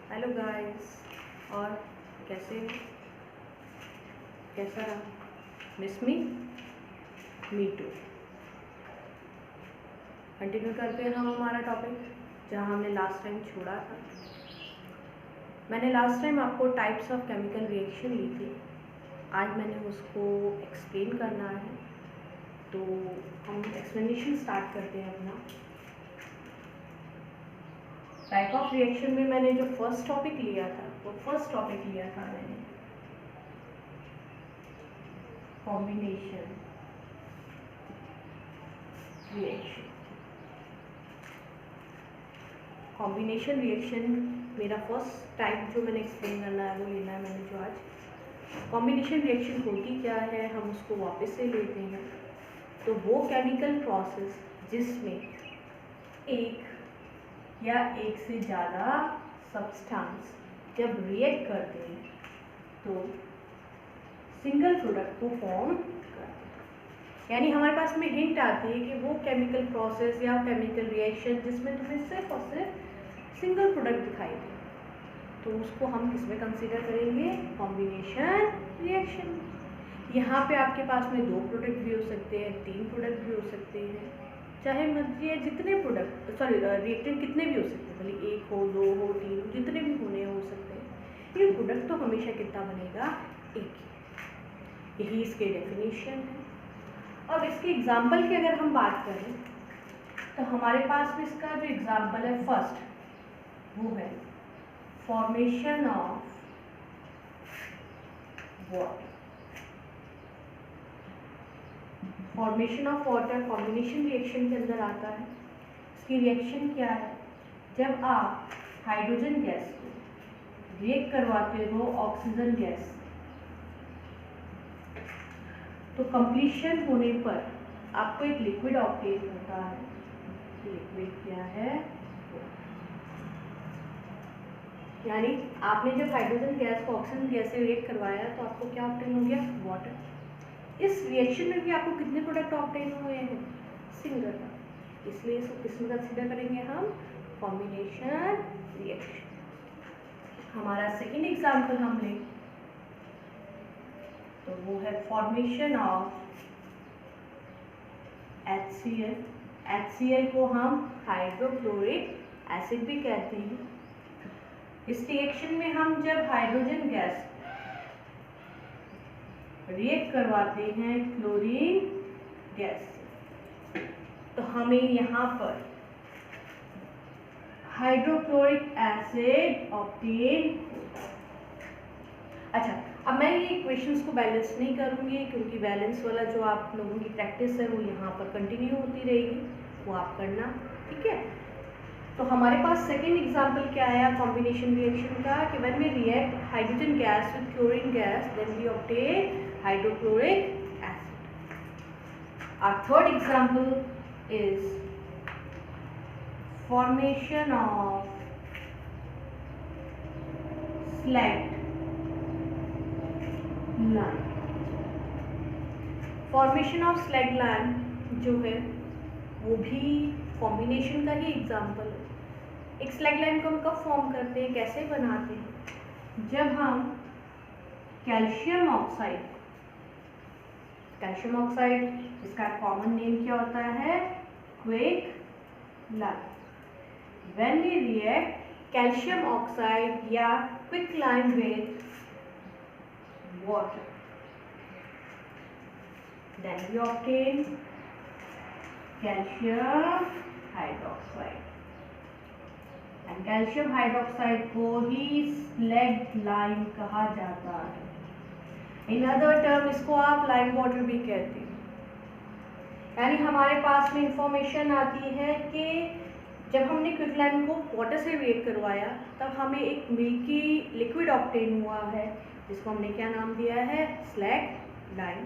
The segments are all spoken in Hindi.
Hello guys. और कैसे हो? कैसा रहा? Miss me to. कंटिन्यू करते हैं हम हमारा टॉपिक जहाँ हमने लास्ट टाइम छोड़ा था। मैंने लास्ट टाइम आपको टाइप्स ऑफ केमिकल रिएक्शन ली थी। आज मैंने उसको एक्सप्लेन करना है, तो हम एक्सप्लेनेशन स्टार्ट करते हैं अपना। टाइप ऑफ रिएक्शन में मैंने जो फर्स्ट टॉपिक लिया था मैंने कॉम्बिनेशन रिएक्शन। कॉम्बिनेशन रिएक्शन मेरा फर्स्ट टाइप जो मैंने एक्सप्लेन करना है वो लेना है मैंने जो आज। कॉम्बिनेशन रिएक्शन होती क्या है हम उसको वापस से लेते हैं। तो वो केमिकल प्रोसेस जिसमें एक या एक से ज़्यादा सब्सटेंस जब रिएक्ट करते हैं तो सिंगल प्रोडक्ट को फॉर्म करते हैं। यानी हमारे पास में हिंट आती है कि वो केमिकल प्रोसेस या केमिकल रिएक्शन जिसमें तुम्हें सिर्फ और सिर्फ सिंगल प्रोडक्ट दिखाई दे, तो उसको हम किस में कंसीडर करेंगे? Combination reaction. यहाँ पे आपके पास में 2 प्रोडक्ट भी हो सकते हैं, 3 प्रोडक्ट भी हो सकते हैं, चाहे ये जितने प्रोडक्ट रिएक्टेंट कितने भी हो सकते हैं, भले 1 हो 2 हो 3 हो, जितने भी होने हो सकते हैं। ये प्रोडक्ट तो हमेशा कितना बनेगा? एक ही। यही इसके डेफिनेशन है। अब इसके एग्जाम्पल की अगर हम बात करें तो हमारे पास में इसका जो एग्जाम्पल है फर्स्ट वो है formation of water. Formation of water combination reaction के अंदर आता है। इसकी रिएक्शन क्या है? जब आप हाइड्रोजन गैस को रिएक्ट करवाते हो ऑक्सीजन गैस, तो कंप्लीशन होने पर आपको एक लिक्विड ऑब्टेन होता है। लिक्विड क्या है? यानी आपने जब हाइड्रोजन गैस को ऑक्सीजन गैस से रिएक्ट करवाया तो आपको क्या ऑब्टेन हो गया? वाटर। इस रिएक्शन में भी आपको कितने प्रोडक्ट ऑब्टेन हुए हैं? सिंगल। इसलिए इसको किस में कंसीडर करेंगे हम? Combination reaction. हमारा सेकेंड एग्जाम्पल हम लें तो वो है फॉर्मेशन ऑफ HCl। HCl को हम हाइड्रोक्लोरिक एसिड भी कहते हैं। इस रिएक्शन में हम जब हाइड्रोजन गैस रिएक्ट करवाते हैं क्लोरीन गैस से, तो हमें यहाँ पर हाइड्रोक्लोरिक एसिड ऑब्टेन होता है। अच्छा, अब मैं ये इक्वेशंस को बैलेंस नहीं करूँगी क्योंकि बैलेंस वाला जो आप लोगों की प्रैक्टिस है वो यहाँ पर कंटिन्यू होती रहेगी, वो आप करना। ठीक है, तो हमारे पास सेकेंड एग्जाम्पल क्या आया कॉम्बिनेशन रिएक्शन का कि when we react hydrogen gas with chlorine gas then we obtain hydrochloric acid. Our third example is formation of slag lime। Formation of slag lime जो है वो भी कॉम्बिनेशन का ही एग्जाम्पल है। एक स्लैग लाइम को हम कब फॉर्म करते हैं, कैसे बनाते हैं? जब हम कैल्शियम ऑक्साइड इसका कॉमन नेम क्या होता है? Quick lime. When we react calcium oxide या quick lime with water, then we obtain calcium hydroxide। And calcium hydroxide को ही slag lime कहा जाता है। In other term इसको आप lime water भी कहते हैं। यानी हमारे पास में इंफॉर्मेशन आती है कि जब हमने क्विक लाइम को वाटर से रिएक्ट करवाया तब हमें एक मिल्की लिक्विड ऑब्टेन हुआ है जिसको हमने क्या नाम दिया है? Slag lime.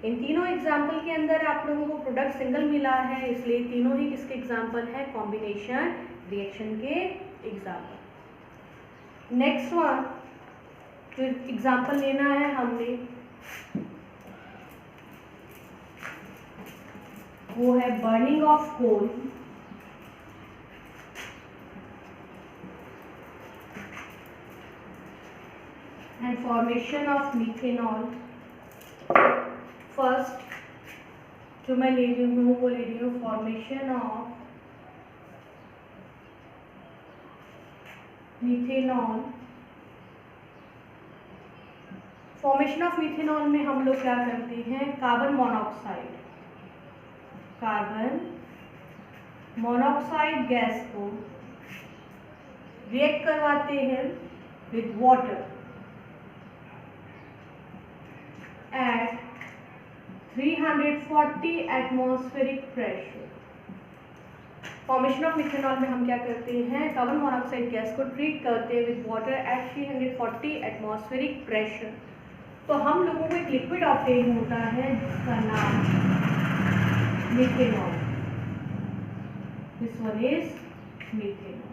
इन तीनों एग्जाम्पल के अंदर आप लोगों को प्रोडक्ट सिंगल मिला है, इसलिए तीनों ही किसके एग्जाम्पल है? कॉम्बिनेशन रिएक्शन के एग्जाम्पल। नेक्स्ट वन जो एग्जाम्पल लेना है हमने वो है burning of coal and formation of methanol. First जो मैं ले रही हूँ वो ले रही हूँ formation of methanol. Formation of methanol में हम लोग क्या करते हैं, कार्बन मोनोऑक्साइड गैस को रिएक्ट करवाते हैं with water at 340 atmospheric pressure. Formation of methanol में हम क्या करते हैं, कार्बन मोनोऑक्साइड गैस को ट्रीट करते हैं with water at 340 atmospheric pressure. तो हम लोगों को एक लिक्विड ऑब्टेन होता है जिसका नाम methanol. This one is methanol.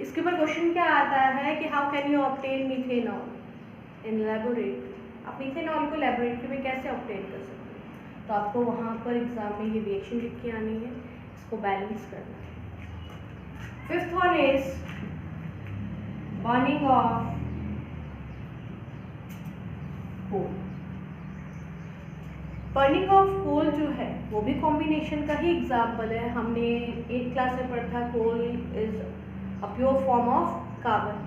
इसके ऊपर क्वेश्चन क्या आता है कि how can you obtain methanol in laboratory. आप मिथेनॉल को लैबोरेटरी में कैसे ऑब्टेन कर सकते हैं, तो आपको वहाँ पर एग्जाम में ये रिएक्शन लिख के आनी है, इसको बैलेंस करना है। Fifth one is burning of coal. Burning of coal जो है वो भी कॉम्बिनेशन का ही एग्जाम्पल है। हमने 8th क्लास में पढ़ा था coal is a pure form of carbon.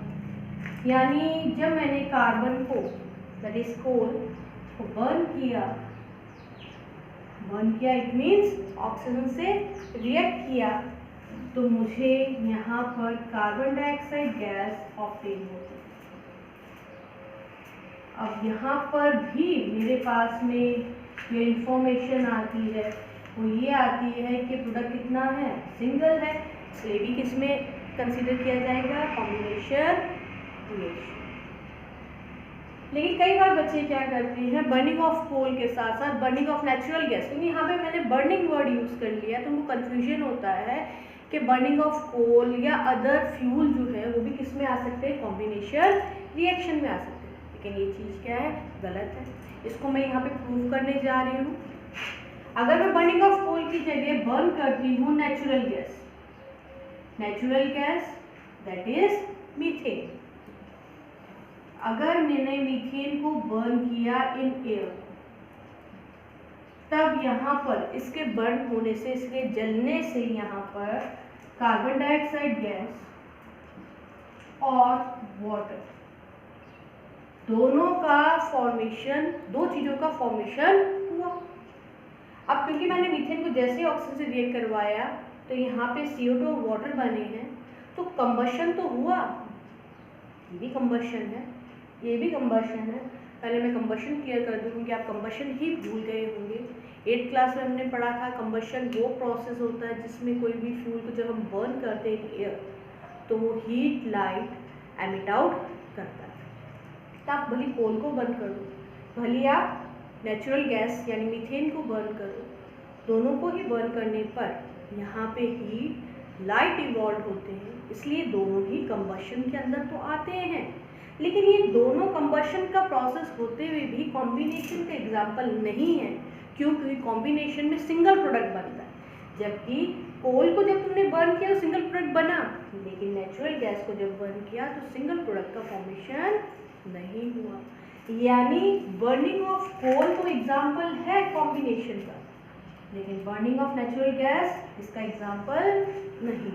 यानी जब मैंने कार्बन को दैट इज कोल को बर्न किया इट मीन्स ऑक्सीजन से रिएक्ट किया, तो मुझे यहाँ पर कार्बन डाइऑक्साइड गैस ऑब्टेन होती है। अब यहाँ पर भी मेरे पास में जो इंफॉर्मेशन आती है वो ये आती है कि प्रोडक्ट कितना है, सिंगल है, इसलिए भी किस में कंसीडर किया जाएगा, कॉम्बिनेशन रिएक्शन। लेकिन कई बार बच्चे क्या करते हैं, बर्निंग ऑफ कोल के साथ साथ बर्निंग ऑफ नेचुरल गैस, क्योंकि यहाँ पे मैंने बर्निंग वर्ड यूज़ कर लिया तो उनको कन्फ्यूजन होता है कि बर्निंग ऑफ कोल या अदर फ्यूल जो है वो भी किस में आ सकते हैं, कॉम्बिनेशन रिएक्शन में आ सकते हैं। लेकिन ये चीज़ क्या है, गलत है। इसको मैं यहाँ पे प्रूव करने जा रही हूँ। अगर मैं बर्निंग ऑफ कोल की जगह बर्न करती हूँ natural gas that is methane. अगर मैंने मीथेन को बर्न किया इन एयर, तब यहाँ पर इसके बर्न होने से, इसके जलने से यहाँ पर कार्बन डाइऑक्साइड गैस और वाटर दोनों का फॉर्मेशन, दो चीज़ों का फॉर्मेशन हुआ। अब क्योंकि मैंने मीथेन को जैसे ऑक्सीजन से रिएक्ट करवाया तो यहाँ पे CO2 और वाटर बने हैं, तो कंबशन तो हुआ, ये भी कंबशन है, ये भी कंबशन है। पहले मैं कंबशन क्लियर कर दूँ क्योंकि आप कंबशन ही भूल गए होंगे। 8th क्लास में हमने पढ़ा था कंबशन वो प्रोसेस होता है जिसमें कोई भी फ्यूल को जब हम बर्न करते हैं एयर तो वो हीट लाइट एमिट आउट करता है। तो आप भले कोल को बर्न करो, भले आप नेचुरल गैस यानी मीथेन को बर्न करो, दोनों को ही बर्न करने पर यहाँ पे हीट लाइट इवॉल्व होते हैं, इसलिए दोनों ही कंबशन के अंदर तो आते हैं। लेकिन ये दोनों कंबशन का प्रोसेस होते हुए भी कॉम्बिनेशन का एग्जाम्पल नहीं है, क्योंकि कॉम्बिनेशन में सिंगल प्रोडक्ट बनता है। जबकि कोल को जब तुमने बर्न किया तो सिंगल प्रोडक्ट बना, लेकिन नेचुरल गैस को जब बर्न किया तो सिंगल प्रोडक्ट का फॉर्मेशन नहीं हुआ। यानी बर्निंग ऑफ कोल तो एग्जाम्पल है कॉम्बिनेशन का, लेकिन बर्निंग ऑफ नेचुरल गैस इसका एग्जाम्पल नहीं।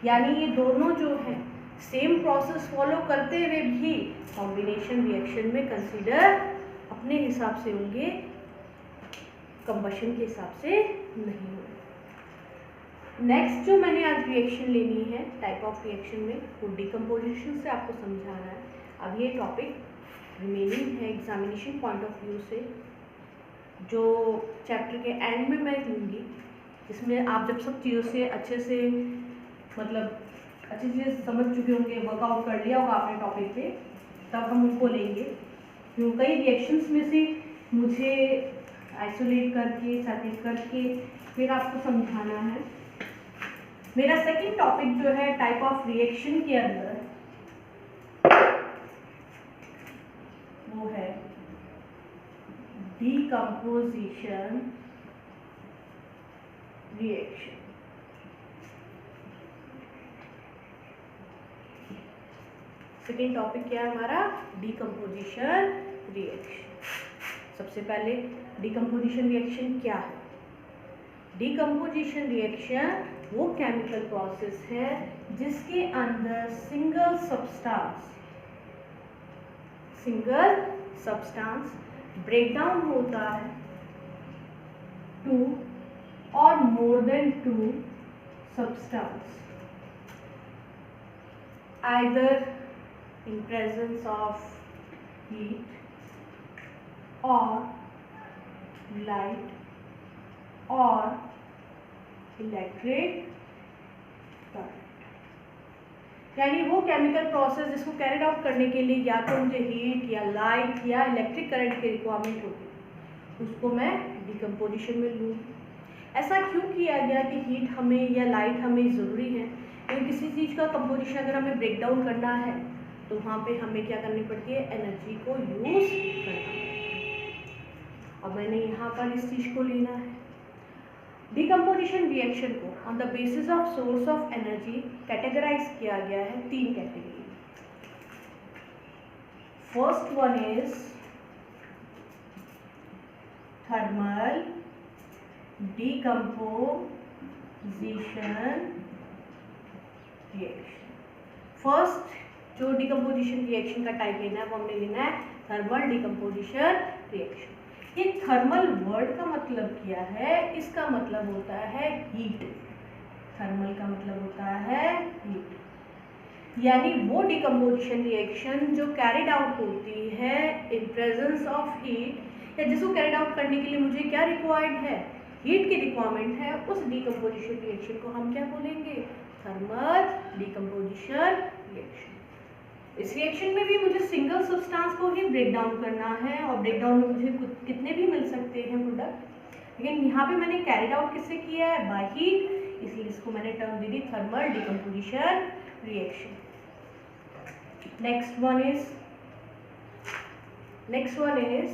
यानी ये दोनों जो है सेम प्रोसेस फॉलो करते हुए भी कॉम्बिनेशन रिएक्शन में कंसीडर अपने हिसाब से होंगे, कंबशन के हिसाब से नहीं होंगे। नेक्स्ट जो मैंने आज रिएक्शन लेनी है टाइप ऑफ रिएक्शन में, वो डिकम्पोजिशन से आपको समझाना है। अब ये टॉपिक रिमेनिंग है एग्जामिनेशन पॉइंट ऑफ व्यू से, जो चैप्टर के एंड में मैं लूँगी, जिसमें आप जब सब चीज़ों से अच्छे से मतलब अच्छी चीज़ें समझ चुके होंगे, वर्कआउट कर लिया होगा आपने टॉपिक पे, तब हम उनको लेंगे। क्यों कई रिएक्शंस में से मुझे आइसोलेट करके, सेपरेट करके फिर आपको समझाना है। मेरा सेकंड टॉपिक जो है टाइप ऑफ रिएक्शन के अंदर, वो है डीकम्पोजिशन रिएक्शन। सेकेंड टॉपिक क्या है हमारा, डिकम्पोजिशन रिएक्शन। सबसे पहले डिकम्पोजिशन रिएक्शन क्या है। डिकम्पोजिशन रिएक्शन वो केमिकल प्रोसेस है जिसके अंदर सिंगल सब्सटेंस ब्रेकडाउन होता है टू और more than two substance either in presence of heat or light or electric current। यानी वो केमिकल प्रोसेस जिसको कैरिड आउट करने के लिए या तो मुझे हीट या लाइट या इलेक्ट्रिक करंट की रिक्वायरमेंट होगी, उसको मैं डिकम्पोजिशन में लूँ। ऐसा क्यों किया गया कि हीट हमें या लाइट हमें ज़रूरी है, क्योंकि किसी चीज़ का कंपोजिशन अगर हमें ब्रेक डाउन करना है तो वहाँ पे हमें क्या करनी पड़ती है, एनर्जी को यूज़ करना है। और मैंने यहाँ पर इस चीज़ को लेना है। डिकम्पोजिशन रिएक्शन को on the basis of source of energy categorise किया गया है 3 category. First one is thermal decomposition reaction. First जो डिकम्पोजिशन रिएक्शन का टाइप लेना है वो हमने लेना है थर्मल डिकम्पोजिशन रिएक्शन। ये थर्मल वर्ड का मतलब क्या है, इसका मतलब होता है हीट। थर्मल का मतलब होता है हीट, यानी वो डिकम्पोजिशन रिएक्शन जो कैरिड आउट होती है इन प्रेजेंस ऑफ हीट, या जिसको कैरिड आउट करने के लिए मुझे क्या रिक्वायर्ड है, हीट की रिक्वायरमेंट है, उस डिकम्पोजिशन रिएक्शन को हम क्या बोलेंगे, थर्मल डिकम्पोजिशन रिएक्शन। इस रिएक्शन में भी मुझे सिंगल सब्सटेंस को ही ब्रेक डाउन करना है और ब्रेक डाउन में मुझे कितने भी मिल सकते हैं प्रोडक्ट, लेकिन यहाँ पे मैंने कैरिड आउट किससे किया है, बाय हीट, इसलिए इसको मैंने term they the thermal decomposition reaction. Next one is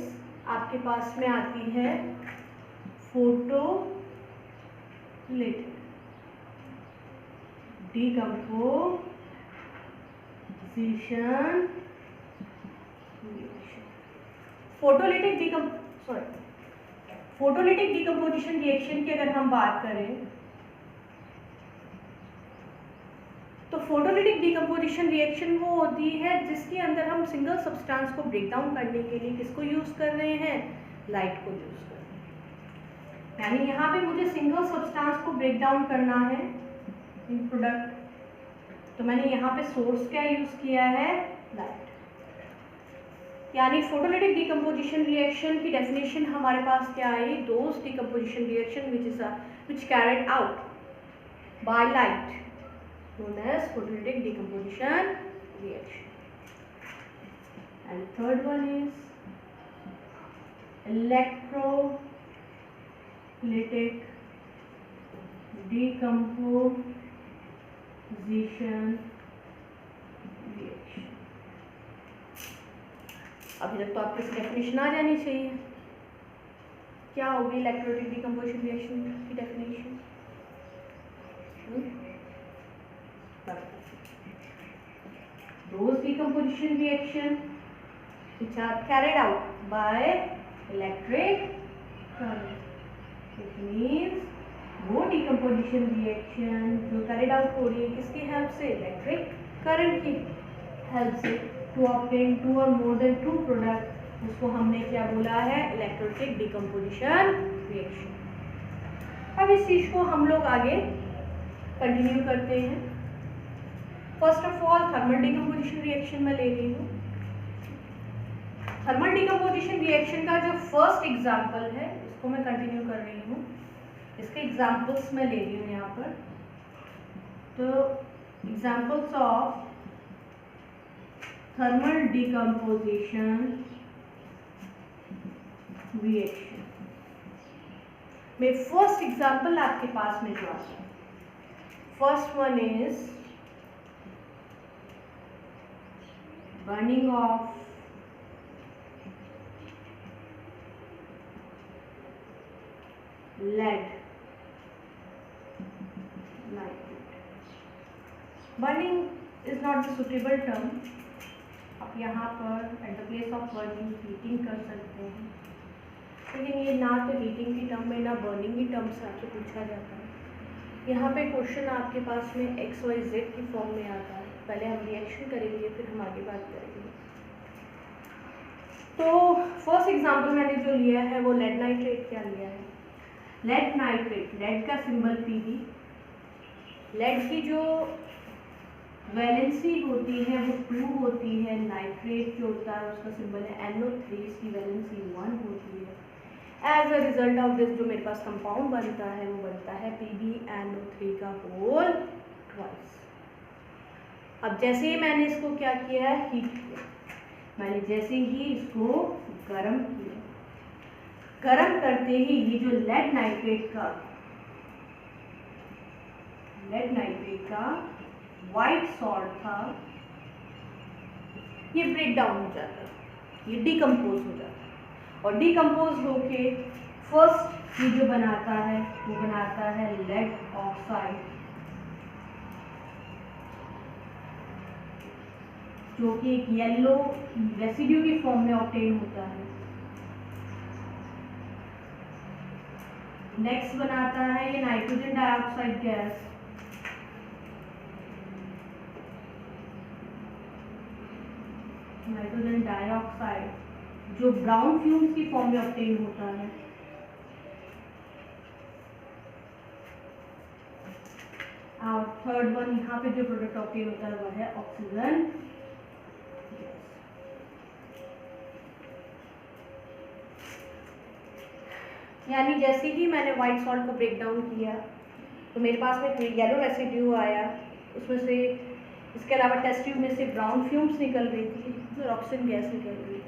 आपके पास में आती है photolytic decomposition reaction. Photolytic decomposition reaction की अगर हम बात करें तो फोटोलिटिक डिकम्पोजिशन रिएक्शन वो होती है जिसके अंदर हम सिंगल सब्सटेंस को ब्रेक डाउन करने के लिए किसको यूज कर रहे हैं, लाइट को यूज कर रहे हैं। यानी यहाँ पे मुझे सिंगल सब्सटेंस को ब्रेक डाउन करना है इन प्रोडक्ट, तो मैंने यहाँ पे सोर्स क्या यूज किया है, लाइट। यानी फोटोलिटिक डिकम्पोजिशन रिएक्शन की डेफिनेशन हमारे पास क्या आई, those decomposition reaction which carried out by light known as photolytic decomposition reaction. And third one is electrolytic decomposition reaction. अभी तक तो आपको इसकी डेफिनेशन आ जानी चाहिए। क्या होगी इलेक्ट्रोलाइटिक डिकम्पोजिशन रिएक्शन की definition, those decomposition reaction which are carried out by electric current. It means वो decomposition reaction जो carried out हो रही है किसकी हेल्प से, इलेक्ट्रिक करंट की हेल्प से, to obtain 2 or more than 2 product, उसको हमने क्या बोला है, इलेक्ट्रोलाइटिक डिकम्पोजिशन रिएक्शन। अब इस चीज को हम लोग आगे कंटिन्यू करते हैं। First of all thermal decomposition reaction में ले रही हूँ। थर्मल डिकम्पोजिशन रिएक्शन का जो फर्स्ट एग्जांपल है इसको मैं कंटिन्यू कर रही हूँ। इसके एग्जांपल्स मैं ले रही हूँ यहाँ पर। तो examples of thermal decomposition reaction में फर्स्ट एग्जांपल आपके पास में जो आता है, first one is burning of lead nitrate. Burning is not the suitable term, आप यहाँ पर at the place of burning heating कर सकते हैं, लेकिन ये ना तो हीटिंग की टर्म में ना बर्निंग की टर्म से आपसे पूछा जाता है। यहाँ पे क्वेश्चन आपके पास में एक्स वाई जेड की फॉर्म में आता है। पहले हम रिएक्शन करेंगे, फिर हम आगे बात करेंगे। तो फर्स्ट एग्जांपल मैंने जो लिया है वो लेड नाइट्रेट क्या लिया है। लेड नाइट्रेट, लेड का सिंबल Pb, लेड की जो वैलेंसी होती है वो 2 होती है, नाइट्रेट जो होता है उसका सिंबल है NO3, इसकी वैलेंसी 1 होती है। As a result of this जो मेरे पास कंपाउंड बनता है वो बनता है PbNO3 का होल ट्वाइस। अब जैसे ही मैंने इसको क्या किया है, हीट किया, मैंने जैसे ही इसको गर्म किया, गर्म करते ही ये जो लेड नाइट्रेट का वाइट सॉल्ट था ये ब्रेक डाउन हो जाता है, ये डिकम्पोज हो जाता है, और डिकम्पोज होके फर्स्ट ये जो बनाता है वो बनाता है लेड ऑक्साइड, जो कि एक येलो रेसिड्यू की फॉर्म में ऑब्टेन होता है। नेक्स्ट बनाता है ये nitrogen dioxide gas, nitrogen dioxide जो ब्राउन फ्यूम्स की फॉर्म में ऑब्टेन होता है। और थर्ड वन यहाँ पे जो प्रोडक्ट ऑब्टेन होता है वह है ऑक्सीजन गैस। यानी जैसे ही मैंने व्हाइट सॉल्ट को ब्रेक डाउन किया तो मेरे पास में येलो रेसिड्यू आया, उसमें से इसके अलावा टेस्ट ट्यूब में से ब्राउन फ्यूम्स निकल रही थी और ऑक्सीजन गैस निकल रही थी।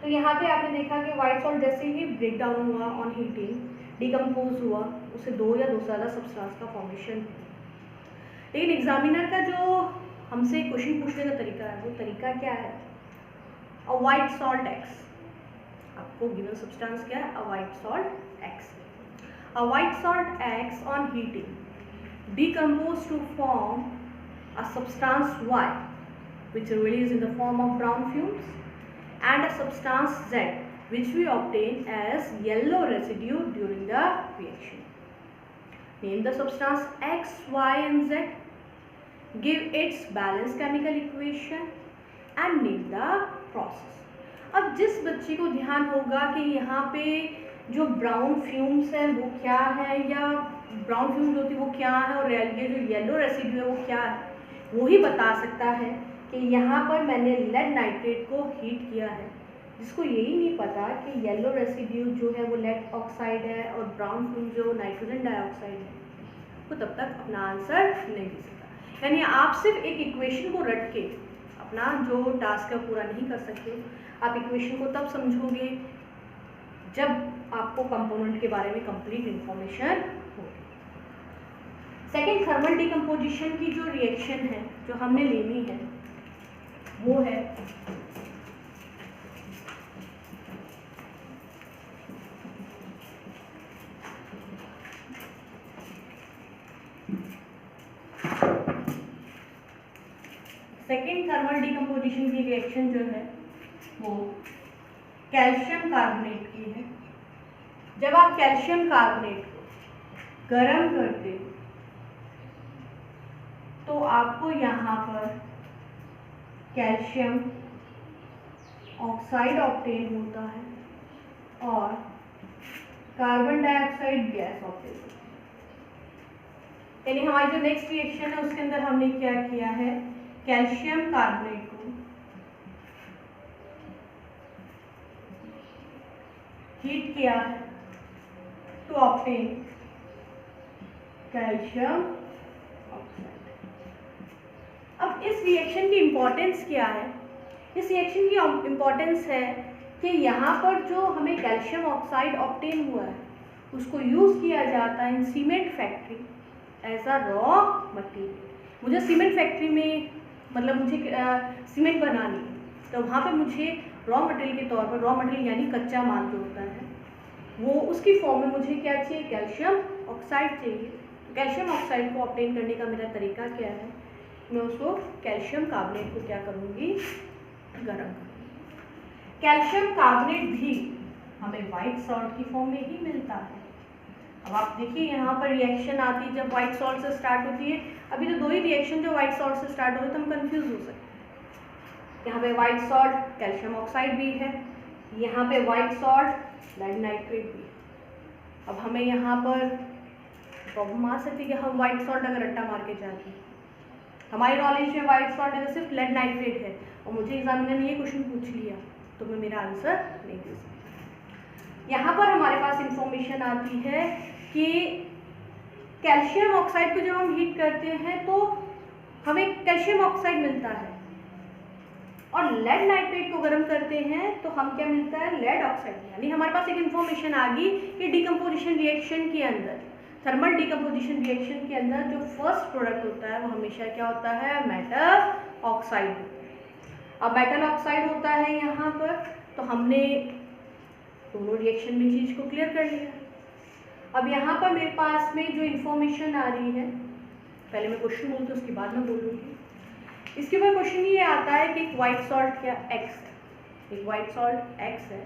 तो यहाँ पे आपने देखा कि व्हाइट सॉल्ट जैसे ही ब्रेक डाउन हुआ ऑन हीटिंग, डिकम्पोज हुआ, उससे 2 या 2 से ज़्यादा सब्सटेंस का फॉर्मेशन हुआ। लेकिन एग्जामिनर का जो हमसे क्वेश्चन पूछने का तरीका है वो तरीका क्या है, अ व्हाइट सॉल्ट एक्स, आपको गिवन सब्सटेंस क्या है, a white salt X. A white salt X on heating decompose to form a substance Y which release in the form of brown fumes, and a substance Z which we obtain as yellow residue during the reaction. Name the substance X, Y and Z, give its balanced chemical equation and name the process. अब जिस बच्चे को ध्यान होगा कि यहाँ पे जो ब्राउन फ्यूम्स है वो क्या है, या ब्राउन फ्यूम्स होती है वो क्या है, और ये जो येलो रेसिड्यू है वो क्या है, वो ही बता सकता है कि यहाँ पर मैंने लेड नाइट्रेट को हीट किया है। जिसको यही नहीं पता कि येलो रेसिड्यू जो है वो लेड ऑक्साइड है और ब्राउन फ्यूम जो नाइट्रोजन डाइऑक्साइड है, वो तब तक अपना आंसर नहीं दे सकता। यानी आप सिर्फ एक इक्वेशन को रट के अपना जो टास्क है पूरा नहीं कर सकते। आप इक्वेशन को तब समझोगे जब आपको कंपोनेंट के बारे में कंप्लीट इंफॉर्मेशन होगी। सेकेंड, थर्मल डिकम्पोजिशन की जो रिएक्शन है जो हमने लेनी है वो है सेकेंड थर्मल डिकम्पोजिशन की रिएक्शन जो है वो कैल्शियम कार्बोनेट की है। जब आप कैल्शियम कार्बोनेट को गर्म करते हो तो आपको यहाँ पर कैल्शियम ऑक्साइड ऑब्टेन होता है और कार्बन डाइऑक्साइड गैस ऑब्टेन होती है। यानी हमारी जो नेक्स्ट रिएक्शन है उसके अंदर हमने क्या किया है, कैल्शियम कार्बोनेट को हीट किया है टू ऑब्टेन कैल्शियम ऑक्साइड। अब इस रिएक्शन की इंपॉर्टेंस क्या है, इस रिएक्शन की इंपॉर्टेंस है कि यहाँ पर जो हमें कैल्शियम ऑक्साइड ऑब्टेन हुआ है उसको यूज़ किया जाता है in cement factory as a raw material. मुझे सीमेंट फैक्ट्री में मतलब मुझे सीमेंट बनानी है तो वहाँ पे मुझे रॉ मटेरियल के तौर पर, रॉ मटेरियल यानी कच्चा माल जो होता है वो उसकी फॉर्म में मुझे क्या चाहिए, कैल्शियम ऑक्साइड चाहिए। तो कैल्शियम ऑक्साइड को ऑब्टेन करने का मेरा तरीका क्या है, मैं उसको कैल्शियम कार्बोनेट को क्या करूँगी, गर्म करूँगी। कैल्शियम कार्बोनेट भी हमें वाइट सॉल्ट की फॉर्म में ही मिलता है। अब आप देखिए यहाँ पर रिएक्शन आती है जब वाइट सॉल्ट से स्टार्ट होती है। अभी तो 2 ही रिएक्शन जो वाइट सॉल्ट से स्टार्ट हो रहे तो हम कंफ्यूज हो सकते हैं। यहाँ पे वाइट सॉल्ट कैल्शियम ऑक्साइड भी है, यहाँ पे वाइट सॉल्ट लेड नाइट्रेट भी है। अब हमें यहाँ पर प्रॉब्लम आ सकती है कि हम वाइट सॉल्ट अगर रट्टा मार के चाहते हैं, हमारी नॉलेज में वाइट सॉल्ट अगर सिर्फ लेड नाइट्रेट है और मुझे एग्जामिनर ने ये क्वेश्चन पूछ लिया तो मैं मेरा आंसर नहीं दे सकती। यहाँ पर हमारे पास इंफॉर्मेशन आती है कि कैल्शियम ऑक्साइड को जब हम हीट करते हैं तो हमें कैल्शियम ऑक्साइड मिलता है, और लेड नाइट्रेट को गर्म करते हैं तो हम क्या मिलता है, लेड ऑक्साइड। यानी हमारे पास एक इंफॉर्मेशन आ गई कि डिकम्पोजिशन रिएक्शन के अंदर, थर्मल डिकम्पोजिशन रिएक्शन के अंदर जो फर्स्ट प्रोडक्ट होता है वो हमेशा क्या होता है, मेटल ऑक्साइड। अब मेटल ऑक्साइड होता है यहाँ पर, तो हमने दोनों रिएक्शन में चीज़ को क्लियर कर लिया। अब यहाँ पर मेरे पास में जो इंफॉर्मेशन आ रही है, पहले मैं क्वेश्चन बोलती हूँ उसके बाद मैं बोलूँगी। इसके बाद क्वेश्चन ये आता है कि एक वाइट सॉल्ट क्या एक्स है, एक वाइट सॉल्ट एक्स है,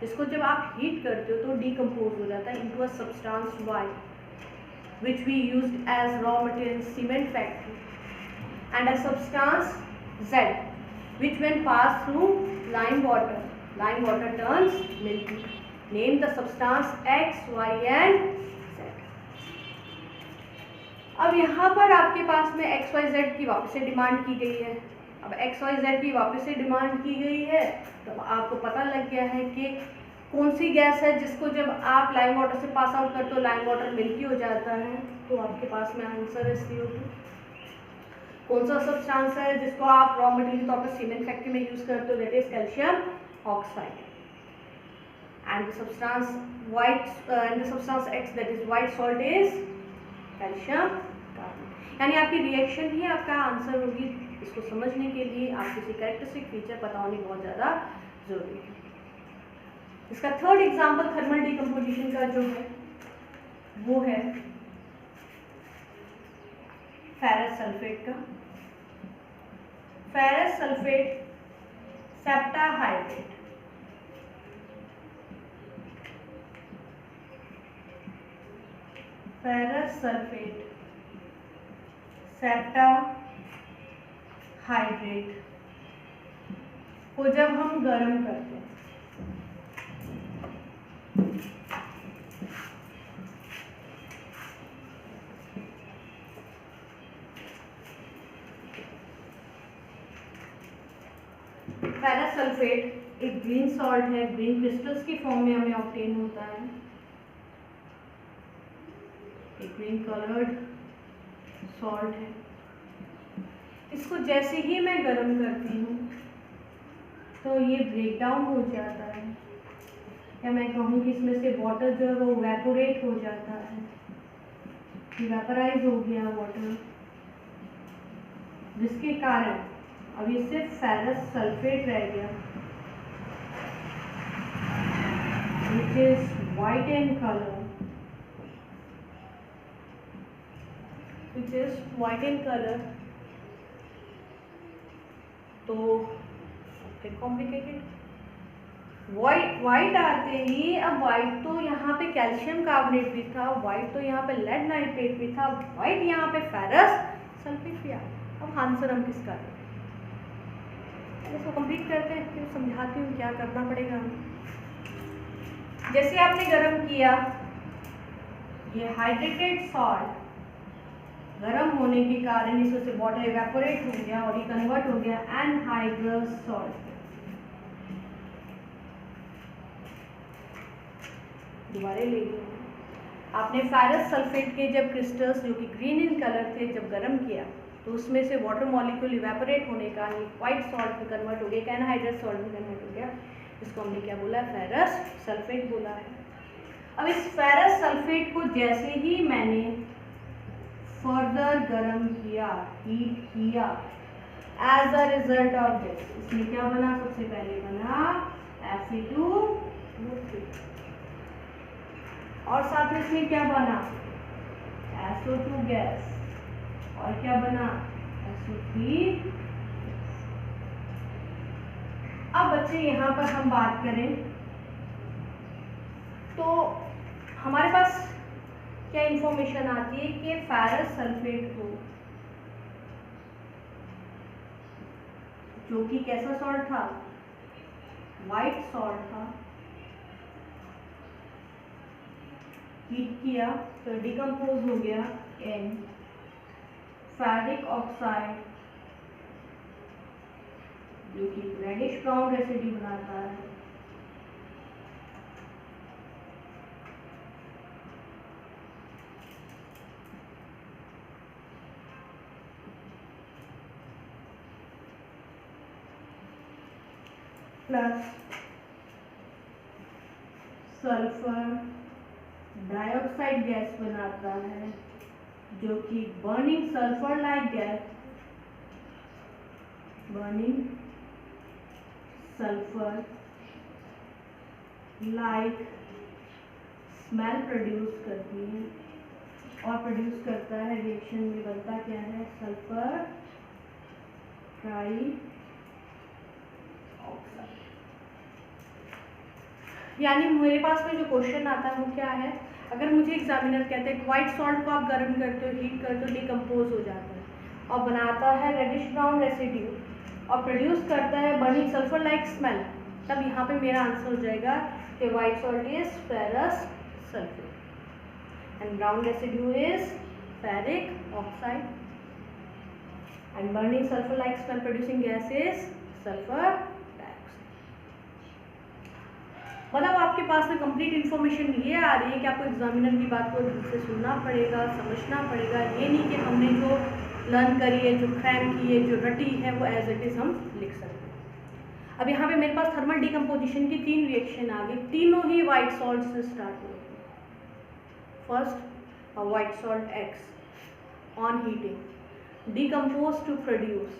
इसको जब आप हीट करते हो तो डिकम्पोज हो जाता है into a substance Y which we used as raw material in cement factory, and a substance Z which when passed through lime water turns milky. Name the substance X, Y and Z. अब यहाँ पर आपके पास में एक्स वाई जेड की वापस से डिमांड की गई है। अब एक्स वाई जेड की वापस से डिमांड की गई है तो आपको पता लग गया है कि कौन सी गैस है जिसको जब आप लाइम वाटर से पास आउट करते हो लाइम वाटर मिल्की हो जाता है, तो आपके पास में आंसर है CO2। कौन सा सब्सटेंस है जिसको आप रॉ मटेरियल के तौर पर सीमेंट फैक्ट्री में यूज करते हो, that is calcium oxide. And the substance X that is white salt is calcium carbonate. यानी आपकी रिएक्शन ही आपका आंसर होगी। इसको समझने के लिए आपको किसी कैरेक्टरिस्टिक फीचर पता होनी बहुत ज़्यादा जरूरी है। इसका थर्ड एग्जाम्पल थर्मल डिकम्पोजिशन का जो है वो है फेरस सल्फेट का। फेरस सल्फेट सेप्टाहाइड्रेट, फेरस सल्फेट सेप्टाहाइड्रेट को जब हम गर्म करते हैं फेरस सल्फेट एक ग्रीन सॉल्ट है, ग्रीन क्रिस्टल्स की फॉर्म में हमें ऑब्टेन होता है, एक ग्रीन कलर्ड सॉल्ट है। इसको जैसे ही मैं गर्म करती हूँ तो ये ब्रेक डाउन हो जाता है, या मैं कहूँ कि इसमें से वाटर जो है वो इवेपोरेट हो जाता है, इवेपोराइज हो गया वाटर, जिसके कारण अब ये सिर्फ फेरस सल्फेट रह गया which is white in color, तो फिर कॉम्प्लिकेटेड वाइट आते ही, अब वाइट तो यहाँ पे कैल्शियम कार्बोनेट भी था, वाइट तो यहाँ पे लेड नाइट्रेट भी था, वाइट यहाँ पे फेरस सल्फेट भी आ गया। अब आंसर हम किसका लें, इसको कंप्लीट करते हैं फिर समझाती हूँ क्या करना पड़ेगा हमें। जैसे आपने गर्म किया, ये हाइड्रेटेड सॉल्ट गर्म होने के कारण इसमें से वाटर इवेपोरेट हो गया और ये कन्वर्ट हो गया एनहाइड्रस सॉल्ट। दोबारा ले लिया आपने फेरस सल्फेट के जब क्रिस्टल्स जो कि ग्रीन इन कलर थे जब गर्म किया तो उसमें से वाटर मॉलिक्यूल इवेपोरेट होने का व्हाइट सॉल्ट में कन्वर्ट हो गया, एनहाइड्रस सॉल्ट में कन्वर्ट हो गया। इसको हमने क्या बोला, फेरस सल्फेट बोला है। अब इस फेरस सल्फेट को जैसे ही मैंने फर्दर गर्म किया, हीट किया, as a result of this इसमें क्या बना, सबसे पहले बना Fe2O3 और साथ में इसमें क्या बना, SO2 गैस, और क्या बना SO3। अब बच्चे यहाँ पर हम बात करें तो हमारे पास क्या इंफॉर्मेशन आती है कि फेरस सल्फेट को, जो कि कैसा सॉल्ट था, वाइट सॉल्ट था, हीट किया तो डिकम्पोज हो गया इन फेरिक ऑक्साइड, जो कि रेडिश ब्राउन रेसिड्यू बनाता है। प्लस सल्फर डाइऑक्साइड गैस बनाता है, जो कि burning sulphur like gas, burning sulphur like smell produce करती है और प्रोड्यूस करता है। रिएक्शन में बनता क्या है, सल्फर ट्राई ऑक्साइड। यानी मेरे पास में जो क्वेश्चन आता है वो क्या है, अगर मुझे एग्जामिनर कहते हैं व्हाइट सॉल्ट को आप गर्म करते हो, हीट करते हो, डिकम्पोज हो जाता है और बनाता है रेडिश ब्राउन रेसिड्यू और प्रोड्यूस करता है बर्निंग सल्फर लाइक स्मेल, तब यहाँ पे मेरा आंसर हो जाएगा कि white salt is ferrous sulphate and brown residue is ferric oxide and burning sulphur like smell producing gas is sulphur dioxide. मतलब आपके पास में कंप्लीट इन्फॉर्मेशन ये आ रही है कि आपको एग्जामिनर की बात को ढंग से सुनना पड़ेगा, समझना पड़ेगा। ये नहीं कि हमने जो लर्न करी है, जो क्रैम की है, जो रटी है, वो एज इट इज हम लिख सकते हैं। अब यहाँ पे मेरे पास थर्मल डिकम्पोजिशन की 3 रिएक्शन आ गई, तीनों ही वाइट सॉल्ट से स्टार्ट हुए। First white salt X on heating decompose to produce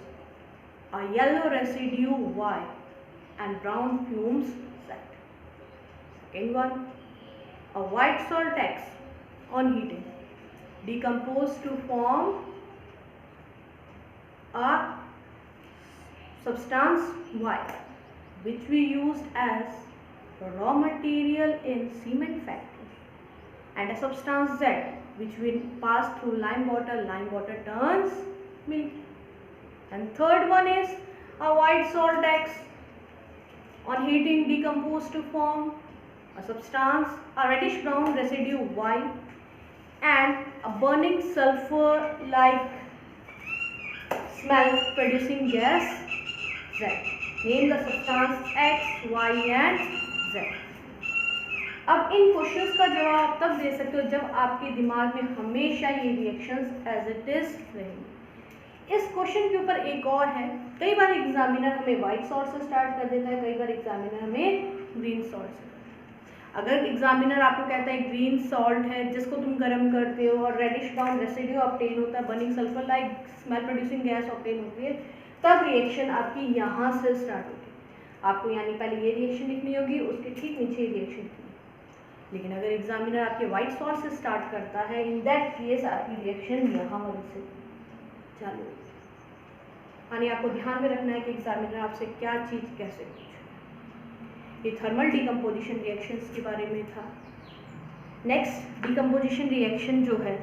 a yellow residue Y and brown fumes Z. Second one, a white salt X on heating decompose to form a substance Y, which we used as raw material in cement factory, and a substance Z, which will pass through lime water turns milky. And third one is a white salt X on heating decompose to form a substance, a reddish brown residue Y, and a burning sulfur like smell producing gas Z. Name the substance X, Y and Z. अब इन क्वेश्चंस का जवाब तब दे सकते हो जब आपके दिमाग में हमेशा ये रिएक्शंस एज इट इज रहेंगे। इस क्वेश्चन के ऊपर एक और है, कई बार एग्जामिनर हमें व्हाइट सॉल्ट से स्टार्ट कर देता है, कई बार एग्जामिनर हमें ग्रीन सॉल्ट से। अगर एग्जामिनर आपको कहता है ग्रीन सॉल्ट है जिसको तुम गर्म करते हो और रेडिश ब्राउन रेसिड्यू ऑब्टेन होता है, burning sulphur like smell producing gas obtain होती है, तब रिएक्शन आपकी यहाँ से स्टार्ट होती है। आपको यानी पहले ये रिएक्शन लिखनी होगी, उसके ठीक नीचे रिएक्शन लिखनी। लेकिन अगर एग्जामिनर आपके व्हाइट सॉल्ट से स्टार्ट करता है, इन दैट केस आपकी रिएक्शन यहाँ वाली से चालू। यानी आपको ध्यान में रखना है कि एग्जामिनर आपसे क्या चीज़ कैसे पूछे। ये थर्मल डिकम्पोजिशन रिएक्शंस के बारे में था। नेक्स्ट डिकम्पोजिशन रिएक्शन जो है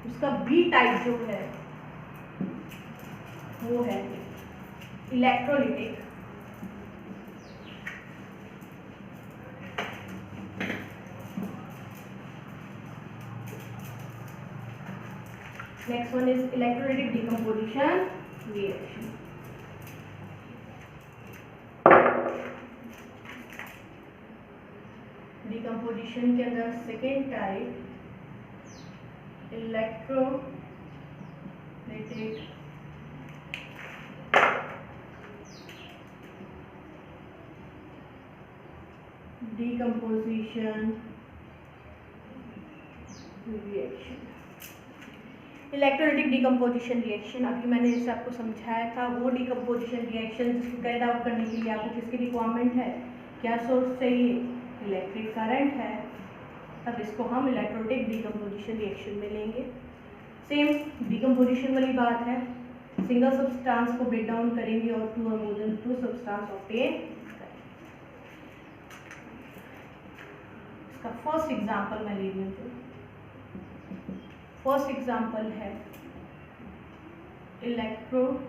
उसका बी टाइप जो है वो है electrolytic. Next one is electrolytic decomposition reaction. Decomposition के अंदर second type electrolytic decomposition reaction। Electrolytic decomposition reaction अभी मैंने जैसे आपको समझाया था, वो डिकम्पोजिशन रिएक्शन जिसको कैरिड आउट करने के लिए आपको किसकी रिक्वायरमेंट है, क्या सोर्स चाहिए, इलेक्ट्रिक करंट है, तब इसको हम इलेक्ट्रोलिटिक डिकम्पोजिशन रिएक्शन में लेंगे। सेम डिकम्पोजिशन वाली बात है, सिंगल सब्सटेंस को ब्रेक डाउन करेंगे और टू और more than two substance obtain करेंगे। इसका फर्स्ट एग्जांपल मैं ले रही हूँ। फर्स्ट एग्जांपल है इलेक्ट्रोलाइटिक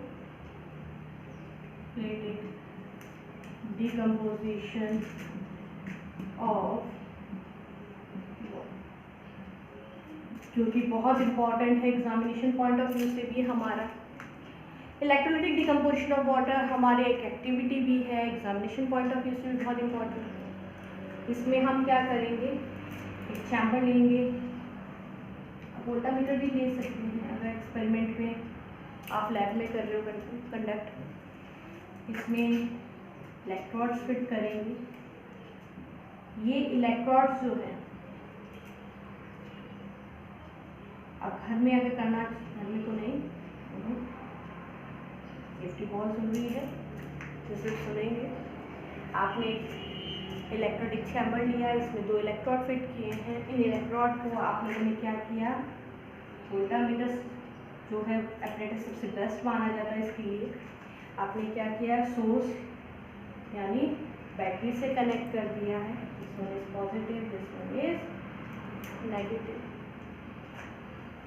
डिकम्पोजिशन ऑफ, जो कि बहुत इंपॉर्टेंट है एग्जामिनेशन पॉइंट ऑफ व्यू से भी हमारा। इलेक्ट्रोलाइटिक डिकम्पोजिशन ऑफ वाटर हमारे एक एक्टिविटी भी है, एग्जामिनेशन पॉइंट ऑफ व्यू से भी बहुत इंपॉर्टेंट है। इसमें हम क्या करेंगे, एक चैम्बर लेंगे, वोल्टामीटर भी ले सकते हैं अगर एक्सपेरिमेंट में आप लैब में कर रहे हो कंडक्ट। इसमें इलेक्ट्रोड्स फिट करेंगे। ये इलेक्ट्रोड्स जो है, अब घर में अगर करना, घर में तो नहीं, सेफ्टी बहुत ज़रूरी है, जैसे सुनेंगे। आपने एक इलेक्ट्रोडिक चैम्बर लिया, इसमें 2 इलेक्ट्रोड फिट किए हैं। इन इलेक्ट्रोड को आप लोगों ने क्या किया, वोल्टामीटर जो है एपरेटस सबसे बेस्ट माना जाता है इसके लिए। आपने क्या किया, सोर्स यानी बैटरी से कनेक्ट कर दिया है। This one is positive, this one is negative.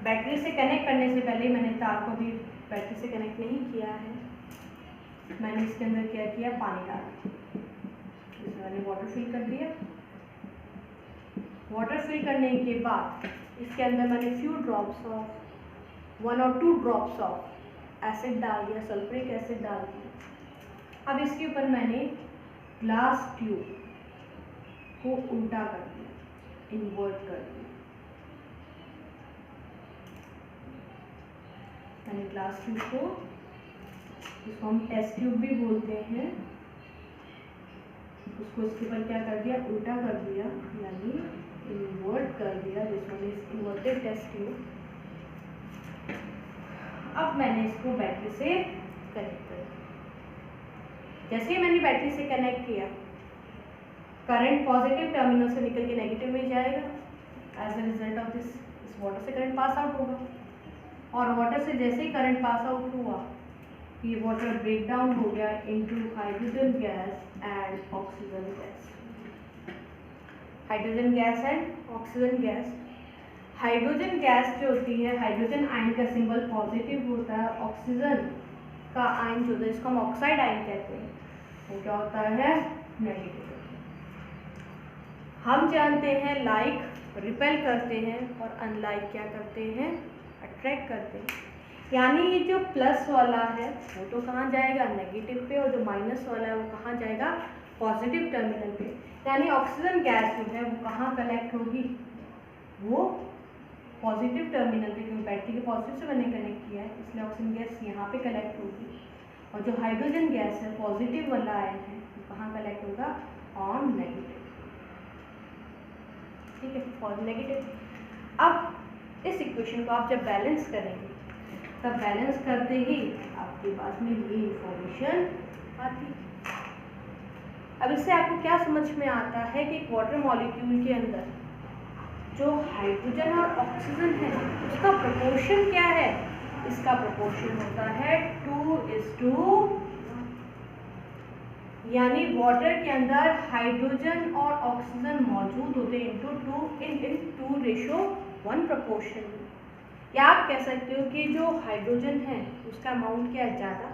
Battery से कनेक्ट करने से पहले मैंने तार को भी बैटरी से कनेक्ट नहीं किया है। मैंने इसके अंदर क्या किया, पानी डाल दिया। इसमें मैंने वाटर फिल कर दिया। वाटर फिल करने के बाद इसके अंदर मैंने फ्यू ड्रॉप्स ऑफ 1 और 2 ड्रॉप्स ऑफ एसिड डाल दिया, सल्फ्यूरिक एसिड डाल दिया। अब इसके ऊपर मैंने ग्लास ट्यूब को उल्टा कर दिया, इन्वर्ट कर दिया। मैंने ग्लास ट्यूब को, जिसको हम टेस्ट ट्यूब भी बोलते हैं, उसको इसके ऊपर क्या कर दिया, उल्टा कर दिया, यानी इन्वर्ट कर दिया, जिसमें इन्वर्टेड टेस्ट ट्यूब। अब मैंने इसको बैटरी से कनेक्ट कर दिया। जैसे ही मैंने बैटरी से कनेक्ट किया, करंट पॉजिटिव टर्मिनल से निकल के नेगेटिव में जाएगा। As a result of this, इस वाटर से करंट पास आउट होगा, और वाटर से जैसे ही करंट पास आउट हुआ, ये वाटर ब्रेक डाउन हो गया into hydrogen gas and oxygen gas. Hydrogen gas and oxygen gas. Hydrogen gas जो होती है, हाइड्रोजन आयन का सिंबल पॉजिटिव होता है, ऑक्सीजन का आयन जो होता है, इसको हम ऑक्साइड आयन कहते हैं, वो क्या होता है, नेगेटिव। हम जानते हैं लाइक रिपेल करते हैं और अनलाइक क्या करते हैं, अट्रैक्ट करते हैं। यानी ये जो प्लस वाला है वो तो कहाँ जाएगा, नेगेटिव पे, और जो माइनस वाला है वो कहाँ जाएगा, पॉजिटिव टर्मिनल पे। यानी ऑक्सीजन गैस जो है वो कहाँ कलेक्ट होगी, वो पॉजिटिव टर्मिनल पे, क्योंकि बैटरी के पॉजिटिव से मैंने कनेक्ट किया है, इसलिए ऑक्सीजन गैस यहाँ पे कलेक्ट होगी। और जो हाइड्रोजन गैस है, पॉजिटिव वाला आयन है, वो कहाँ कलेक्ट होगा, ऑन नेगेटिव। ठीक है, और नेगेटिव। अब इस इक्वेशन को आप जब बैलेंस करेंगे, तब बैलेंस करते ही आपके पास में ये इंफॉर्मेशन आती है। अब इससे आपको क्या समझ में आता है कि एक वाटर मॉलिक्यूल के अंदर जो हाइड्रोजन और ऑक्सीजन है उसका प्रोपोर्शन क्या है। इसका प्रोपोर्शन होता है 2:1, यानी वाटर के अंदर हाइड्रोजन और ऑक्सीजन मौजूद होते हैं इन 2:1 प्रोपोर्शन। या आप कह सकते हो कि जो हाइड्रोजन है उसका अमाउंट क्या है, ज़्यादा,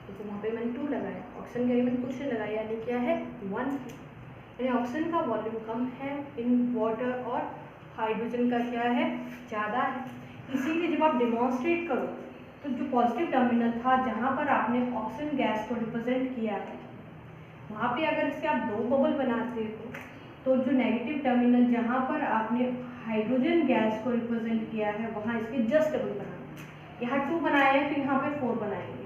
तो वहाँ पे मैंने 2 लगाया, ऑक्सीजन का मैंने कुछ नहीं लगाया, यानी क्या है 1। यानी ऑक्सीजन का वॉल्यूम कम है इन वाटर और हाइड्रोजन का क्या है, ज़्यादा है। इसीलिए जब आप डिमॉन्स्ट्रेट करो तो जो पॉजिटिव टर्मिनल था जहाँ पर आपने ऑक्सीजन गैस को रिप्रेजेंट किया है, वहाँ पे अगर इसके आप 2 बबल बनाते हो, तो जो नेगेटिव टर्मिनल जहाँ पर आपने हाइड्रोजन गैस को रिप्रेजेंट किया है, वहाँ इसके जस्ट डबल बनाना। यहाँ 2 बनाए हैं तो यहाँ पे 4 बनाएंगे,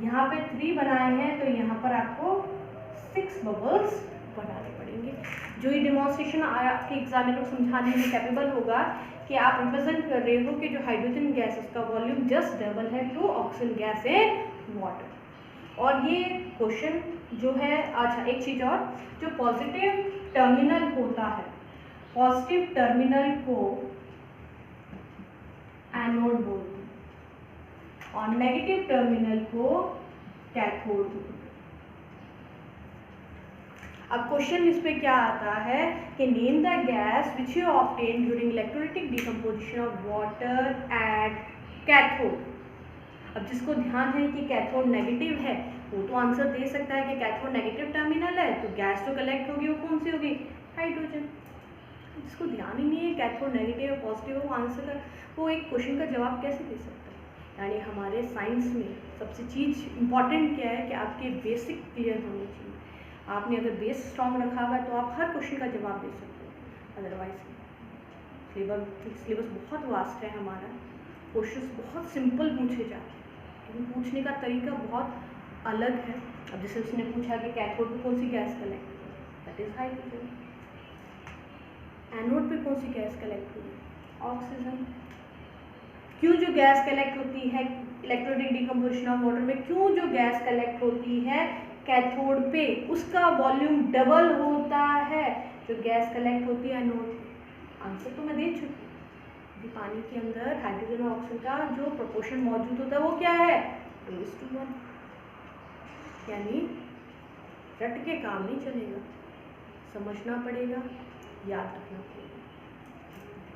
यहाँ पे 3 बनाए हैं तो यहाँ पर आपको 6 बबल्स बनाने पड़ेंगे। जो ये डिमॉन्स्ट्रेशन आपके एग्जामिनर को समझाने में कैपेबल होगा कि आप रिप्रेजेंट कर रहे हो कि जो हाइड्रोजन गैस उसका वॉल्यूम जस्ट डबल है to oxygen gas and water. और ये क्वेश्चन जो है, अच्छा एक चीज़ और, जो पॉजिटिव टर्मिनल होता है, पॉजिटिव टर्मिनल को एनोड बोलते हैं। और नेगेटिव टर्मिनल को कैथोड। अब क्वेश्चन इस पे क्या आता है कि name the gas which you obtain during electrolytic decomposition of water at cathode. अब जिसको ध्यान है कि कैथोड नेगेटिव है वो तो आंसर दे सकता है कि कैथोड नेगेटिव टर्मिनल है, तो गैस जो कलेक्ट होगी वो कौन सी होगी, हाइड्रोजन। जिसको ध्यान ही नहीं है कैथोड नेगेटिव और पॉजिटिव, वो आंसर वो एक क्वेश्चन का जवाब कैसे दे सकता है। यानी हमारे साइंस में सबसे चीज़ इंपॉर्टेंट क्या है कि आपके बेसिक क्लियर होने चाहिए। आपने अगर बेस स्ट्रॉन्ग रखा हुआ तो आप हर क्वेश्चन का जवाब दे सकते हो, अदरवाइज सिलेबस बहुत वास्ट है हमारा, क्वेश्चंस बहुत सिंपल पूछे जाते हैं लेकिन पूछने का तरीका बहुत अलग है। अब जैसे उसने पूछा कि कैथोड पे कौन सी गैस कलेक्ट हुई, दैट इज हाइड्रोजन। एनोड पे कौन सी गैस कलेक्ट हुई, ऑक्सीजन। क्यों जो गैस कलेक्ट होती है इलेक्ट्रोलाइटिक डिकम्पोजिशन ऑफ वाटर में, क्यों जो गैस कलेक्ट होती है कैथोड पे उसका वॉल्यूम डबल होता है जो गैस कलेक्ट होती है एनोड पे। आंसर तो मैं दे चुकी हूँ। पानी के अंदर हाइड्रोजन और ऑक्सीजन का जो प्रोपोर्शन मौजूद होता है वो क्या है, 2:1। यानी रट के काम नहीं चलेगा, समझना पड़ेगा, याद रखना पड़ेगा।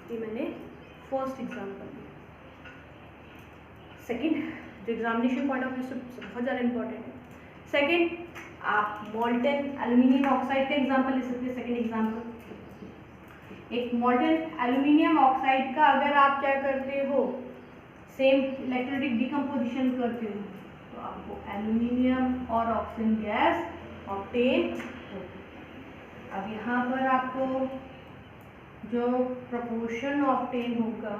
ये मैंने फर्स्ट एग्जाम्पल दिया। सेकंड जो एग्जामिनेशन पॉइंट ऑफ व्यू से बहुत ज़्यादा इंपॉर्टेंट है, सेकंड आप मोल्टन एल्यूमिनियम ऑक्साइड का एग्जांपल ले सकते हैं। सेकंड एग्जांपल, एक मोल्टन एल्यूमिनियम ऑक्साइड का अगर आप क्या करते हो, सेम इलेक्ट्रोलाइटिक डिकम्पोजिशन करते हो तो आपको एल्यूमिनियम और ऑक्सीजन गैस ऑब्टेन होती है। अब यहाँ पर आपको जो प्रोपोर्शन ऑब्टेन होगा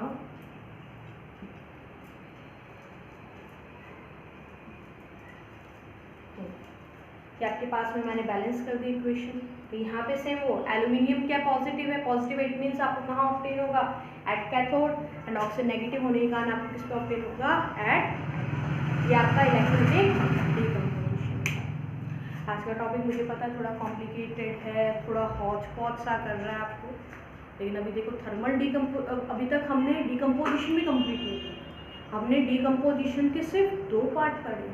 कि आपके पास में मैंने बैलेंस कर दी इक्वेशन, तो यहाँ पे सेम वो एल्यूमिनियम क्या पॉजिटिव है, पॉजिटिव इट मीन्स आपको कहाँ ऑब्टेन होगा, at cathode, and oxygen negative होने के कारण आपको किस पे ऑब्टेन होगा, एट, ये आपका इलेक्ट्रोलाइटिक डिकम्पोजिशन। आज का टॉपिक मुझे पता है थोड़ा कॉम्प्लिकेटेड है, थोड़ा हौच पौच सा कर रहा है आपको, लेकिन अभी देखो थर्मल अभी तक हमने डिकम्पोजिशन भी कंप्लीट नहीं किया। हमने डिकम्पोजिशन के सिर्फ 2 पार्ट पढ़े,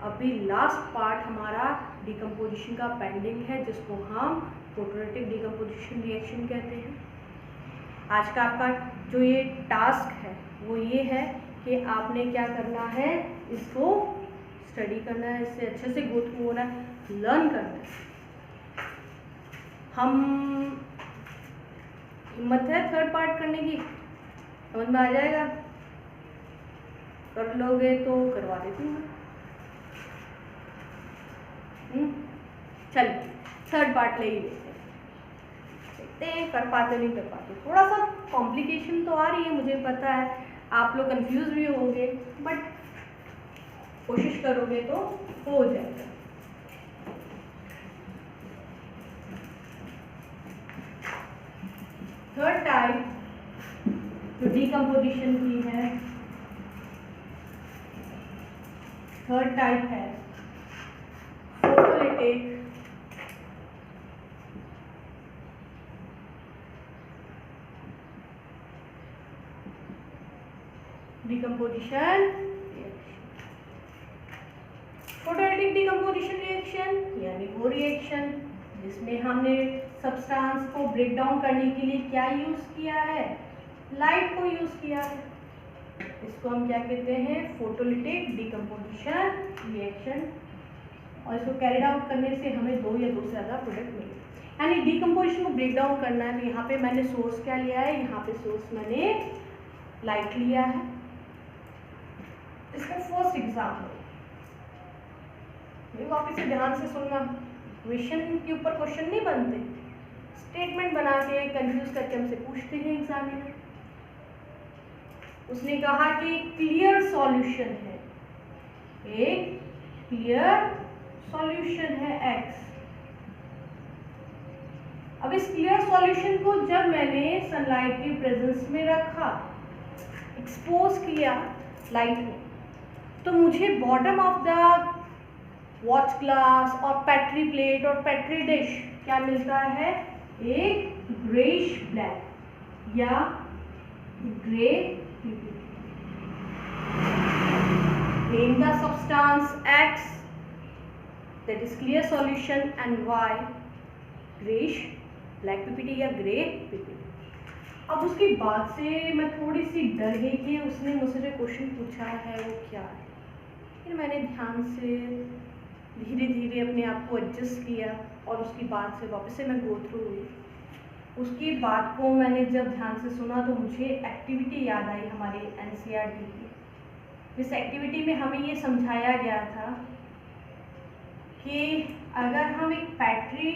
अभी लास्ट पार्ट हमारा डिकम्पोजिशन का पेंडिंग है जिसको हम फोटोलिटिक डिकम्पोजिशन रिएक्शन कहते हैं। आज का आपका जो ये टास्क है वो ये है कि आपने क्या करना है, इसको स्टडी करना है, इससे अच्छे से गो थ्रू होना है, लर्न करना है। हम हिम्मत है थर्ड पार्ट करने की, समझ में आ जाएगा, कर लोगे तो करवा देती हूँ। चलिए थर्ड पार्ट ले ही देखते हैं, कर पाते नहीं कर पाते। थोड़ा सा कॉम्प्लिकेशन तो आ रही है, मुझे पता है आप लोग कंफ्यूज भी होंगे, बट कोशिश करोगे तो हो जाएगा। थर्ड टाइप जो डिकम्पोजिशन की है, थर्ड टाइप है photolytic decomposition reaction. Photolytic decomposition reaction यानी वो रिएक्शन जिसमें हमने सब्सटेंस को ब्रेक डाउन करने के लिए क्या यूज किया है, लाइट को यूज किया है। इसको हम क्या कहते हैं, फोटोलिटिक डिकम्पोजिशन रिएक्शन। और इसको कैरिड आउट करने से हमें 2 या 2 से ज़्यादा प्रोडक्ट मिले। यानी डिकम्पोजिशन को ब्रेक डाउन करना है, तो यहाँ पे मैंने सोर्स क्या लिया है, यहाँ पे सोर्स मैंने लाइट लिया है। इसका फर्स्ट एग्जाम्पल, ये वापस से ध्यान से सुनना, क्वेश्चन के ऊपर क्वेश्चन नहीं बनते, स्टेटमेंट बना के कंफ्यूज करके हमसे पूछते हैं एग्जामिनर। उसने कहा कि क्लियर सॉल्यूशन है, एक क्लियर सॉल्यूशन है X। अब इस क्लियर सॉल्यूशन को जब मैंने सनलाइट के प्रेजेंस में रखा, एक्सपोज किया लाइट में, तो मुझे bottom of the watch glass और पेट्री प्लेट और पेट्री डिश क्या मिलता है, एक ग्रेइश ब्लैक या grey. Name the substance X that is clear solution and Y grayish black PPT या ग्रे PPT। अब उसके बाद से मैं थोड़ी सी डर गई कि उसने मुझसे जो क्वेश्चन पूछा है वो क्या है। फिर मैंने ध्यान से धीरे धीरे अपने आप को एडजस्ट किया और उसकी बात से वापस से मैं गो थ्रू हुई। उसकी बात को मैंने जब ध्यान से सुना तो मुझे एक्टिविटी याद आई हमारे NCERT की। इस एक्टिविटी में हमें ये समझाया गया था कि अगर हम एक पैट्री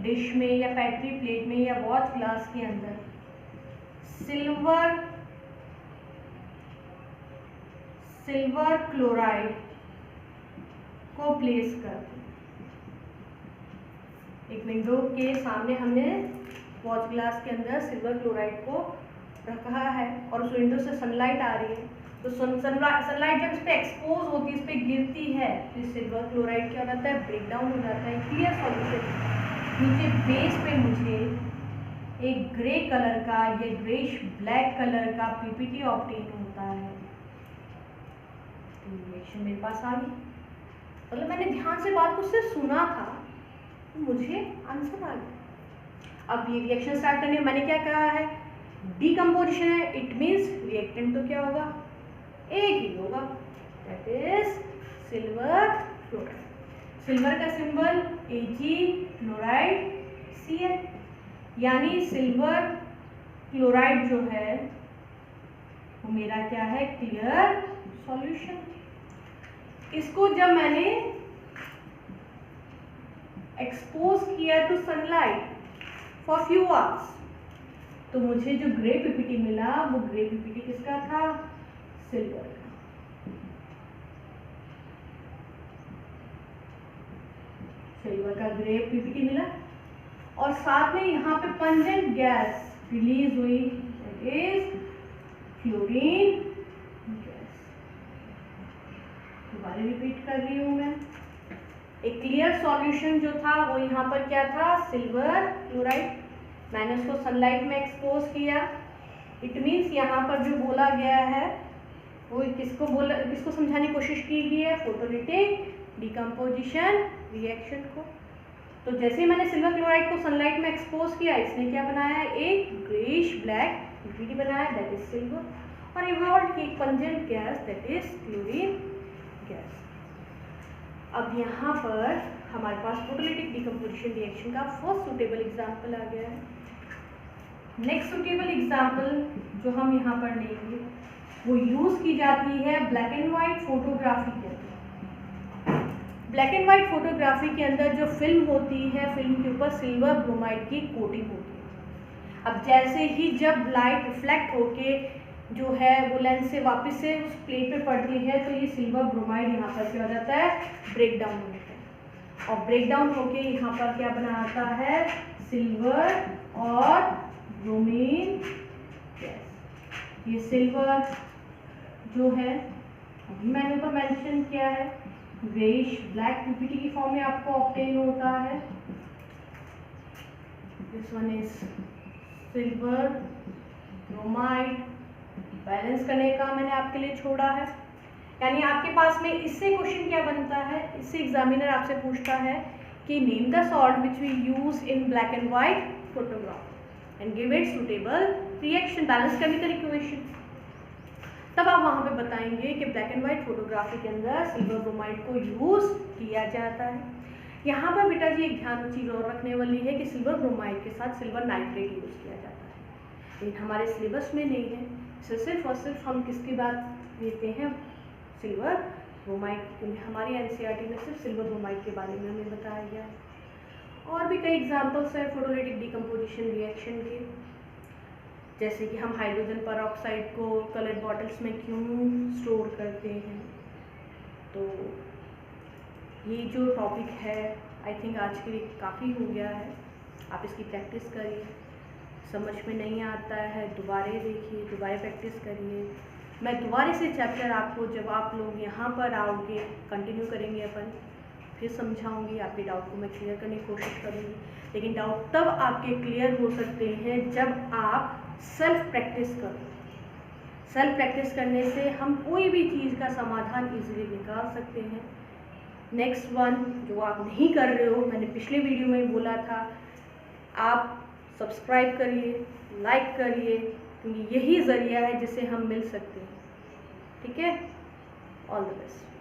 डिश में या पैट्री प्लेट में या वॉच ग्लास के अंदर सिल्वर क्लोराइड को प्लेस कर दें। एक विंडो के सामने हमने वॉच ग्लास के अंदर सिल्वर क्लोराइड को रखा है और उस विंडो से सनलाइट आ रही है, तो सनलाइट जब इस पर एक्सपोज होती है, इस पर गिरती है, तो सिल्वर क्लोराइड क्या हो जाता है, ब्रेक डाउन हो जाता है। क्लियर सॉल्यूशन नीचे बेस पे मुझे एक ग्रे कलर का या ग्रेश ब्लैक कलर का PPT ऑब्टेन होता है। रिएक्शन मेरे पास आ गई, मतलब मैंने ध्यान से बात को सिर्फ सुना था तो मुझे आंसर आ गया। अब ये रिएक्शन स्टार्ट करने में मैंने क्या कहा है, डीकम्पोजिशन है, इट मीन्स रिएक्टेंट तो क्या होगा, एक ही होगा, that is silver chloride. Silver का सिंबल Ag, क्लोराइड Cl, यानी सिल्वर क्लोराइड जो है वो मेरा क्या है, क्लियर सॉल्यूशन। इसको जब मैंने एक्सपोज किया to sunlight for few hours तो मुझे जो ग्रे PPT मिला वो ग्रे PPT किसका था, सिल्वर का। सिल्वर का ग्रे PPT मिला और साथ में यहाँ पे पंजेंट गैस रिलीज हुई, दैट इज फ्लोरीन गैस। दोबारा रिपीट कर रही हूँ मैं, एक क्लियर सॉल्यूशन जो था वो यहाँ पर क्या था, सिल्वर क्लोराइड। मैंने उसको सनलाइट में एक्सपोज किया, इट मीन्स यहाँ पर जो बोला गया है वो किसको समझाने की कोशिश की गई है, फोटोलिटिक डिकम्पोजिशन रिएक्शन को। तो जैसे ही मैंने सिल्वर क्लोराइड को सनलाइट में एक्सपोज किया, इसने क्या बनाया, एक ग्रेइश ब्लैक PPT बनाया, दैट इज सिल्वर, और इवॉल्व की pungent gas, that is chlorine gas. अब यहाँ पर हमारे पास फोटोलिटिक डिकम्पोजिशन रिएक्शन का फर्स्ट सुटेबल एग्जाम्पल आ गया है। नेक्स्ट सुटेबल एग्जाम्पल जो हम यहाँ पर लेंगे वो यूज की जाती है ब्लैक एंड वाइट फोटोग्राफी के अंदर। ब्लैक एंड वाइट फोटोग्राफी के अंदर जो फिल्म होती है, फिल्म के ऊपर सिल्वर ब्रोमाइड की कोटिंग होती है। अब जैसे ही जब लाइट रिफ्लेक्ट होके जो है वो लेंस से वापस से उस प्लेट पे पड़ती है तो ये सिल्वर ब्रोमाइड यहाँ पर क्या हो जाता है, ब्रेक डाउन हो जाता है, और ब्रेक डाउन होके यहाँ पर क्या बनाता है, सिल्वर और ब्रोमीन गैस। ये सिल्वर जो है अभी मैंने ऊपर मेंशन किया है, ग्रेइश ब्लैक PPT की फॉर्म में आपको ऑब्टेन होता है। This one is silver bromide. Balance करने का मैंने आपके लिए छोड़ा है, यानी आपके पास में इससे क्वेश्चन क्या बनता है, इससे एग्जामिनर आपसे पूछता है कि name the salt which we use in black and white photograph and give it suitable reaction, balance chemical equation. तब आप वहाँ पे बताएंगे कि ब्लैक एंड वाइट फोटोग्राफी के अंदर सिल्वर ब्रोमाइड को यूज किया जाता है। यहाँ पर बेटा जी एक ध्यान चीज़ और रखने वाली है कि सिल्वर ब्रोमाइड के साथ सिल्वर नाइट्रेट यूज किया जाता है, लेकिन हमारे सिलेबस में नहीं है। सिर्फ और सिर्फ हम किसकी बात लेते हैं, सिल्वर ब्रोमाइड, क्योंकि हमारी NCERT में सिर्फ सिल्वर ब्रोमाइड के बारे में हमें बताया गया है। और भी कई एग्जाम्पल्स हैं फोटोलिटिक डिकम्पोजिशन रिएक्शन के, जैसे कि हम हाइड्रोजन परऑक्साइड को कलर्ड बॉटल्स में क्यों स्टोर करते हैं। तो ये जो टॉपिक है आई थिंक आज के लिए काफ़ी हो गया है, आप इसकी प्रैक्टिस करिए, समझ में नहीं आता है दोबारा देखिए, दोबारा प्रैक्टिस करिए। मैं दोबारा से चैप्टर आपको जब आप लोग यहाँ पर आओगे कंटिन्यू करेंगे अपन, फिर समझाऊंगी, आपके डाउट को मैं क्लियर करने की कोशिश करूँगी। लेकिन डाउट तब आपके क्लियर हो सकते हैं जब आप सेल्फ प्रैक्टिस करो। सेल्फ प्रैक्टिस करने से हम कोई भी चीज़ का समाधान इजीली निकाल सकते हैं। नेक्स्ट वन जो आप नहीं कर रहे हो, मैंने पिछले वीडियो में ही बोला था, आप सब्सक्राइब करिए, लाइक करिए, क्योंकि यही ज़रिया है जिससे हम मिल सकते हैं। ठीक है, ऑल द बेस्ट।